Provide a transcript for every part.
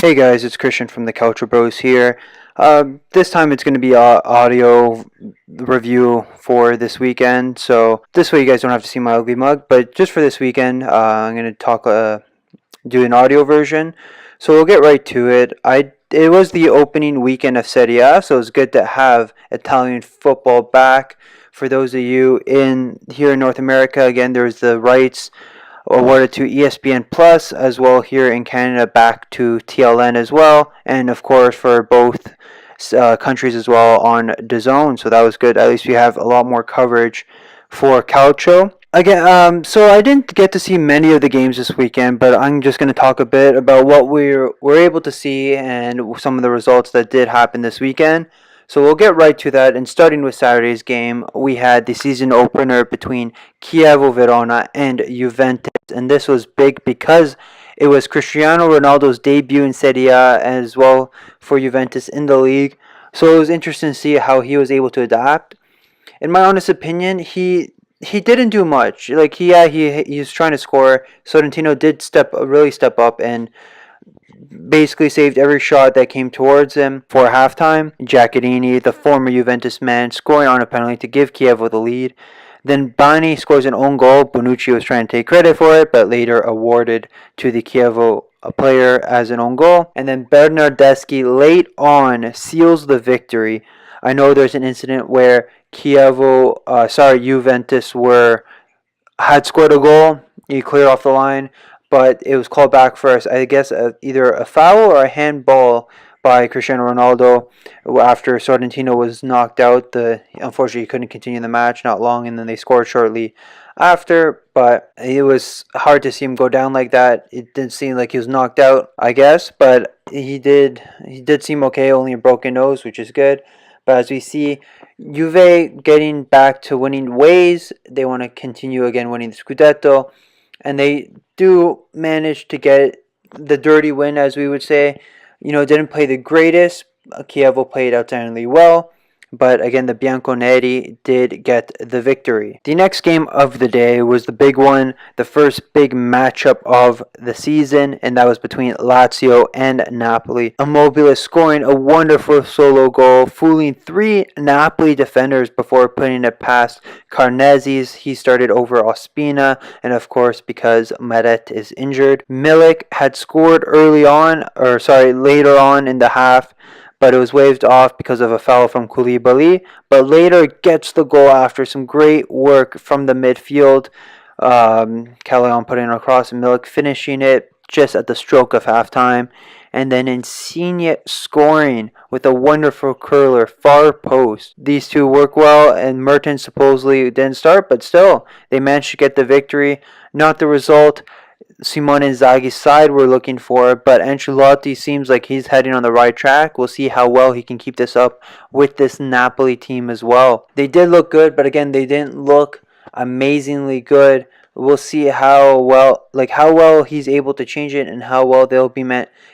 Hey guys, it's Christian from the Calcio Bros here. This time it's going to be audio review for this weekend. So this way you guys don't have to see my ugly mug, but just for this weekend, I'm going to do an audio version. So we'll get right to it. It was the opening weekend of Serie A, so it's good to have Italian football back. For those of you here in North America, again, there's the rights awarded to ESPN Plus, as well here in Canada back to TLN as well, and of course for both countries as well on DAZN. So that was good. At least we have a lot more coverage for Calcio. Again, so I didn't get to see many of the games this weekend, but I'm just going to talk a bit about what we were able to see and some of the results that did happen this weekend. So we'll get right to that. And starting with Saturday's game, we had the season opener between Chievo Verona and Juventus. And this was big because it was Cristiano Ronaldo's debut in Serie A as well for Juventus in the league. So it was interesting to see how he was able to adapt. In my honest opinion, he didn't do much. Like he was trying to score. Sorrentino did really step up and basically saved every shot that came towards him for halftime. Giaccherini, the former Juventus man, scoring on a penalty to give Chievo the lead. Then Bani scores an own goal. Bonucci was trying to take credit for it, but later awarded to the Chievo player as an own goal. And then Bernardeschi late on seals the victory. I know there's an incident where Juventus had scored a goal. He cleared off the line, but it was called back first. I guess either a foul or a handball by Cristiano Ronaldo after Sorrentino was knocked out. Unfortunately, he couldn't continue the match not long, and then they scored shortly after. But it was hard to see him go down like that. It didn't seem like he was knocked out, I guess, but he did seem okay. Only a broken nose, which is good. But as we see, Juve getting back to winning ways. They want to continue again winning the Scudetto. And they do manage to get the dirty win, as we would say. Didn't play the greatest. Chievo played outstandingly well. But again, the Bianconeri did get the victory. The next game of the day was the big one, the first big matchup of the season, and that was between Lazio and Napoli. Immobile scoring a wonderful solo goal, fooling three Napoli defenders before putting it past Carneses. He started over Ospina, and of course, because Meret is injured. Milik had scored later on in the half, but it was waved off because of a foul from Koulibaly, but later gets the goal after some great work from the midfield. Callejon putting it across and Milik finishing it just at the stroke of halftime. And then Insigne scoring with a wonderful curler, far post. These two work well, and Mertens supposedly didn't start, but still, they managed to get the victory. Not the result Simone Inzaghi's side we're looking for, but Ancelotti seems like he's heading on the right track. We'll see how well he can keep this up with this Napoli team as well. They did look good, but again, they didn't look amazingly good. We'll see how well he's able to change it and how well they'll be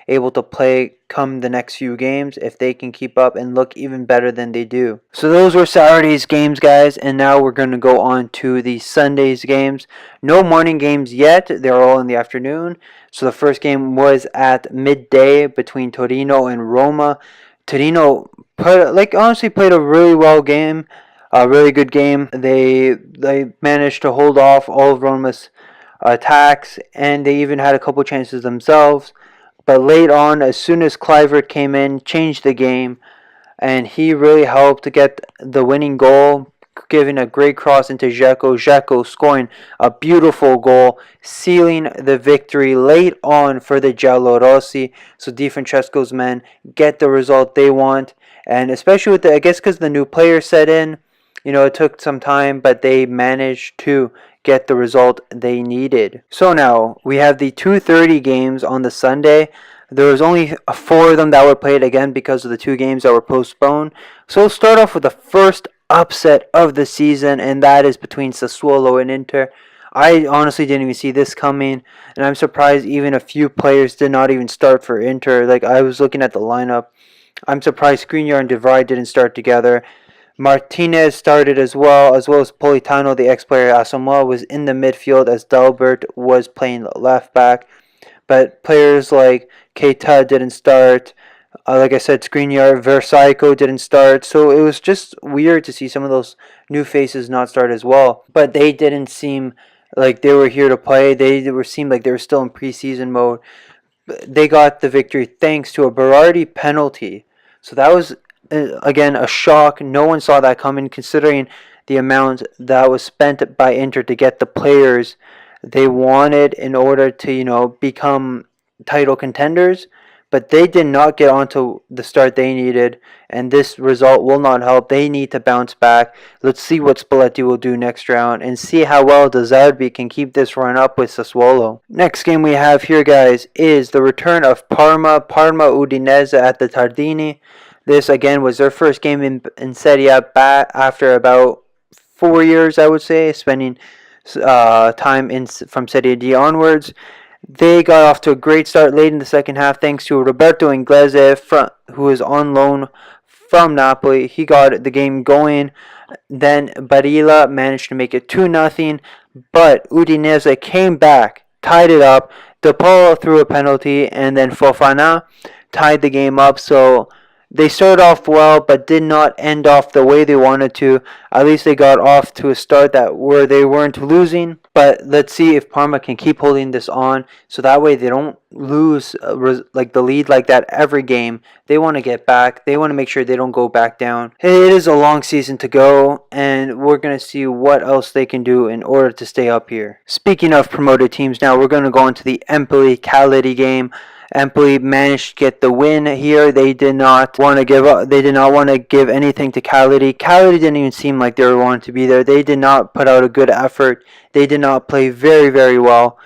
able to play come the next few games if they can keep up and look even better than they do. So those were Saturday's games, guys, and now we're going to go on to the Sunday's games. No morning games yet. They're all in the afternoon. So the first game was at midday between Torino and Roma. Torino honestly played a really well game. A really good game. They managed to hold off all of Roma's attacks, and they even had a couple chances themselves. But late on, as soon as Kluivert came in, changed the game, and he really helped to get the winning goal, giving a great cross into Dzeko. Dzeko scoring a beautiful goal, sealing the victory late on for the Giallorossi. So Di Francesco's men get the result they want, and especially with because the new players set in. It took some time, but they managed to get the result they needed. So now, we have the 2:30 games on the Sunday. There was only 4 of them that were played, again, because of the 2 games that were postponed. So we'll start off with the first upset of the season, and that is between Sassuolo and Inter. I honestly didn't even see this coming, and I'm surprised even a few players did not even start for Inter. I was looking at the lineup. I'm surprised Skriniar and De Vrij didn't start together. Martinez started as well as Politano, the ex-player Asamoah, was in the midfield as Dalbert was playing left back. but players like Keita didn't start. Like I said, Skriniar, Versailles didn't start, so it was just weird to see some of those new faces not start as well. But they didn't seem like they were here to play. They were seemed like they were still in preseason mode. They got the victory thanks to a Berardi penalty. So that was again a shock. No one saw that coming, considering the amount that was spent by Inter to get the players they wanted in order to become title contenders. But they did not get onto the start they needed, and this result will not help. They need to bounce back. Let's see what Spalletti will do next round and see how well De Zerbi can keep this run up with Sassuolo. Next game we have here, guys, is the return of Parma Udinese at the Tardini. This, again, was their first game in Serie A back after about 4 years, I would say, spending time from Serie D onwards. They got off to a great start late in the second half thanks to Roberto Inglese, who is on loan from Napoli. He got the game going. Then Barilla managed to make it 2-0, but Udinese came back, tied it up. De Paul threw a penalty, and then Fofana tied the game up. So they started off well, but did not end off the way they wanted to. At least they got off to a start where they weren't losing. But let's see if Parma can keep holding this on, so that way they don't lose like the lead like that every game. They want to get back. They want to make sure they don't go back down. It is a long season to go, and we're going to see what else they can do in order to stay up here. Speaking of promoted teams, now we're going to go into the Empoli-Cagliari game. Empoli managed to get the win here. They did not want to give up. They did not want to give anything to Cagliari. Cagliari didn't even seem like they were wanting to be there. They did not put out a good effort. They did not play very, very well.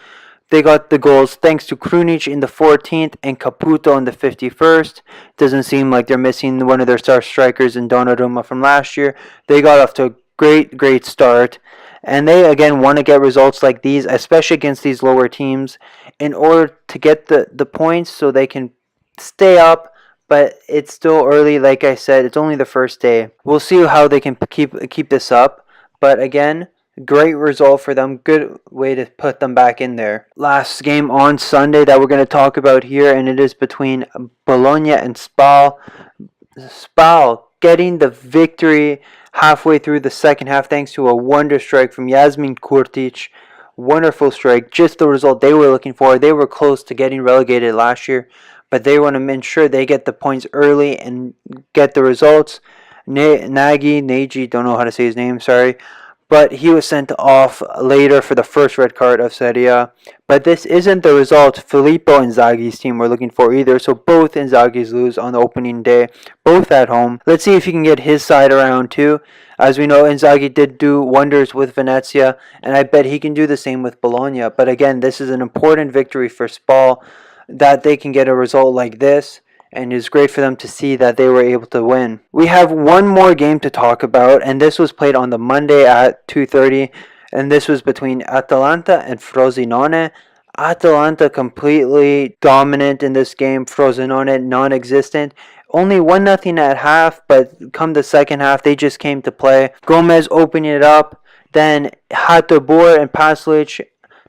They got the goals thanks to Krunic in the 14th and Caputo in the 51st. Doesn't seem like they're missing one of their star strikers in Donnarumma from last year. They got off to a great start. And they, again, want to get results like these, especially against these lower teams, in order to get the points so they can stay up. But it's still early, like I said. It's only the first day. We'll see how they can keep this up. But again, great result for them. Good way to put them back in there. Last game on Sunday that we're going to talk about here, and it is between Bologna and Spal. Spal getting the victory halfway through the second half thanks to a wonder strike from Yasmin Kurtic. Wonderful strike, just the result they were looking for. They were close to getting relegated last year, but they want to ensure they get the points early and get the results. Nagy, don't know how to say his name, sorry, but he was sent off later for the first red card of Serie A. But this isn't the result Filippo Inzaghi's team were looking for either, so both Inzaghi's lose on the opening day, both at home. Let's see if he can get his side around too. As we know, Inzaghi did do wonders with Venezia, and I bet he can do the same with Bologna. But again, this is an important victory for Spal, that they can get a result like this, and it's great for them to see that they were able to win. We have one more game to talk about, and this was played on the Monday at 2:30, and this was between Atalanta and Frosinone. Atalanta completely dominant in this game, Frosinone non-existent. Only 1-0 at half, but come the second half, they just came to play. Gomez opening it up, then Hateboer and Paslic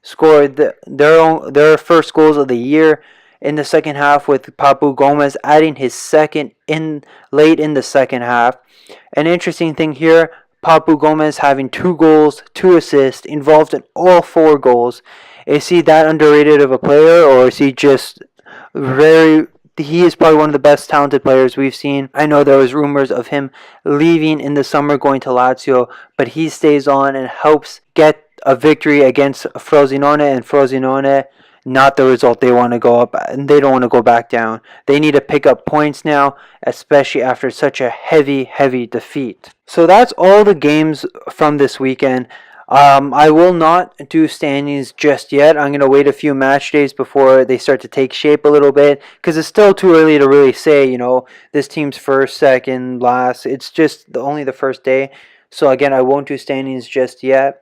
scored their first goals of the year in the second half, with Papu Gomez adding his second late in the second half. An interesting thing here, Papu Gomez having 2 goals, 2 assists, involved in all 4 goals. Is he that underrated of a player, or is he just he is probably one of the best talented players we've seen. I know there was rumors of him leaving in the summer, going to Lazio, but he stays on and helps get a victory against Frosinone, and Frosinone, not the result they want to go up, and they don't want to go back down. They need to pick up points now, especially after such a heavy defeat. So that's all the games from this weekend. I will not do standings just yet. I'm going to wait a few match days before they start to take shape a little bit, because it's still too early to really say, this team's first, second, last. It's just only the first day. So again, I won't do standings just yet.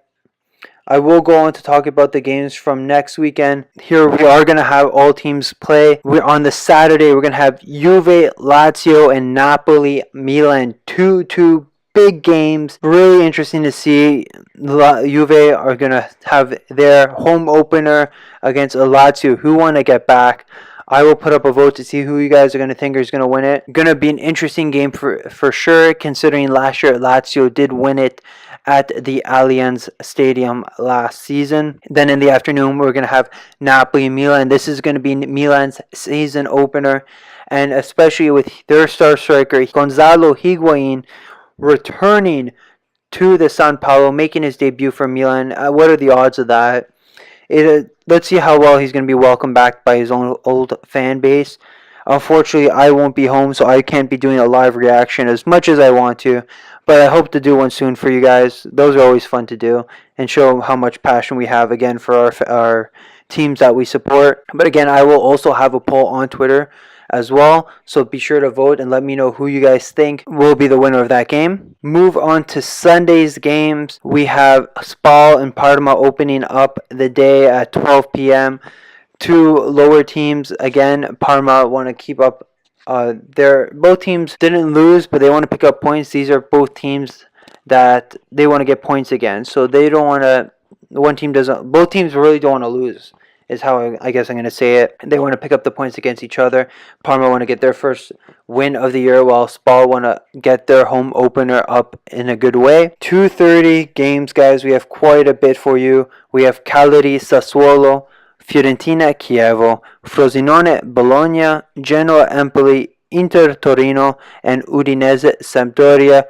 I will go on to talk about the games from next weekend. Here we are going to have all teams play. On the Saturday, we're going to have Juve, Lazio, and Napoli, Milan 2-2 big games. Really interesting to see. Juve are going to have their home opener against Lazio, who want to get back. I will put up a vote to see who you guys are going to think is going to win it. Going to be an interesting game for sure, considering last year Lazio did win it at the Allianz Stadium last season. Then in the afternoon, we're going to have Napoli and Milan. This is going to be Milan's season opener, and especially with their star striker Gonzalo Higuain returning to the San Paulo, making his debut for Milan. What are the odds of that? Let's see how well he's going to be welcomed back by his own old fan base. Unfortunately, I won't be home, so I can't be doing a live reaction as much as I want to. But I hope to do one soon for you guys. Those are always fun to do and show how much passion we have again for our teams that we support. But again, I will also have a poll on Twitter as well, so be sure to vote and let me know who you guys think will be the winner of that game. Move on to Sunday's games. We have Spal and Parma opening up the day at 12 p.m. Two lower teams. Again, Parma want to keep up. Both teams didn't lose, but they want to pick up points. These are both teams that they want to get points again. So they don't want to. One team doesn't. Both teams really don't want to lose. Is how I guess I'm going to say it. They want to pick up the points against each other. Parma want to get their first win of the year, while Spal want to get their home opener up in a good way. 2:30 games, guys. We have quite a bit for you. We have Cagliari, Sassuolo, Fiorentina, Chievo, Frosinone, Bologna, Genoa, Empoli, Inter, Torino, and Udinese, Sampdoria.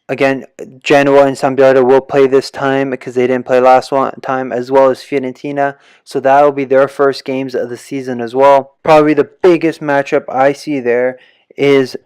Again, Genoa and Sampdoria will play this time because they didn't play last time, as well as Fiorentina. So that will be their first games of the season as well. Probably the biggest matchup I see there is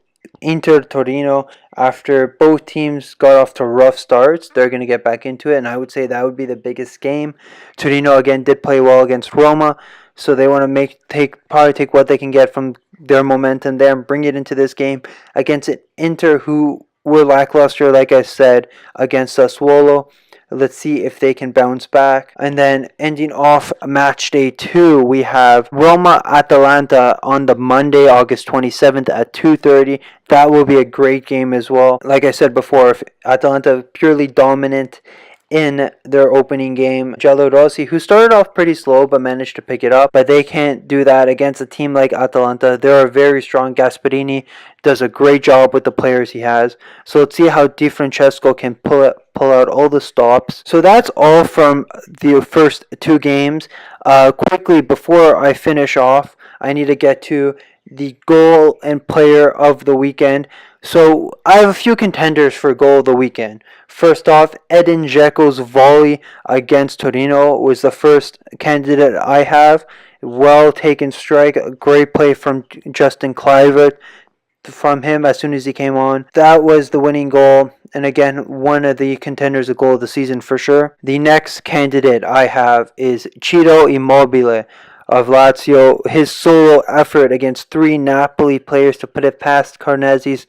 Inter Torino. After both teams got off to rough starts, they're going to get back into it, and I would say that would be the biggest game. Torino again did play well against Roma, so they want to probably take what they can get from their momentum there and bring it into this game against an Inter who were lackluster, like I said, against Sassuolo. Let's see if they can bounce back. And then ending off match day 2, we have Roma-Atalanta on the Monday, August 27th at 2:30. That will be a great game as well. Like I said before, if Atalanta purely dominant in their opening game. Giallorossi, who started off pretty slow but managed to pick it up, but they can't do that against a team like Atalanta. They're very strong. Gasperini does a great job with the players he has. So let's see how Di Francesco can pull out all the stops. So that's all from the first two games. Quickly, before I finish off, I need to get to the goal and player of the weekend. So I have a few contenders for goal of the weekend. First off, Edin Dzeko's volley against Torino was the first candidate I have. Well taken strike, a great play from Justin Kluivert from him as soon as he came on. That was the winning goal, and again, one of the contenders of goal of the season for sure. The next candidate I have is Ciro Immobile of Lazio. His solo effort against 3 Napoli players to put it past Carnezzi's,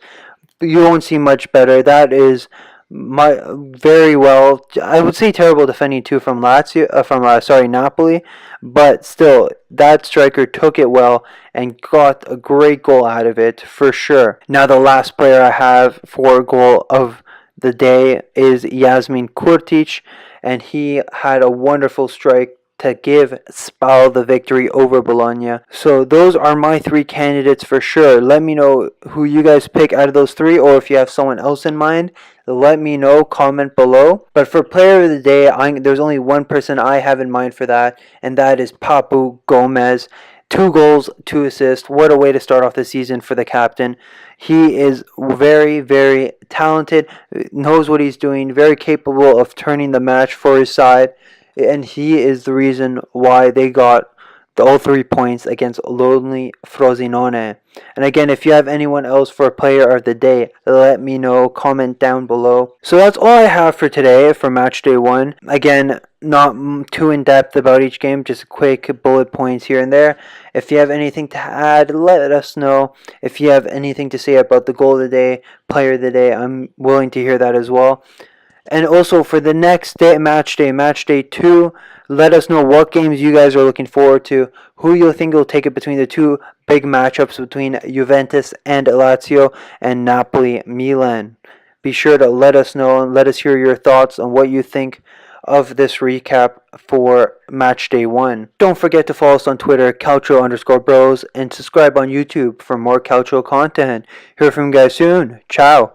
you won't see much better. That is very well. I would say terrible defending too from Napoli, but still, that striker took it well and got a great goal out of it for sure. Now the last player I have for goal of the day is Yasmin Kurtic, and he had a wonderful strike to give Spal the victory over Bologna. So those are my 3 candidates for sure. Let me know who you guys pick out of those 3, or if you have someone else in mind, let me know, comment below. But for player of the day, there's only one person I have in mind for that, and that is Papu Gomez. 2 goals, 2 assists. What a way to start off the season for the captain. He is very, very talented, knows what he's doing, very capable of turning the match for his side, and he is the reason why they got all 3 points against lonely Frosinone. And again, if you have anyone else for player of the day, let me know, comment down below. So that's all I have for today for match day 1. Again, not too in depth about each game, just quick bullet points here and there. If you have anything to add, let us know. If you have anything to say about the goal of the day, player of the day, I'm willing to hear that as well. And also for the next day, match day 2, let us know what games you guys are looking forward to, who you think will take it between the 2 big matchups between Juventus and Lazio and Napoli Milan. Be sure to let us know and let us hear your thoughts on what you think of this recap for match day 1. Don't forget to follow us on Twitter, Calcio_bros, and subscribe on YouTube for more Calcio content. Hear from you guys soon. Ciao.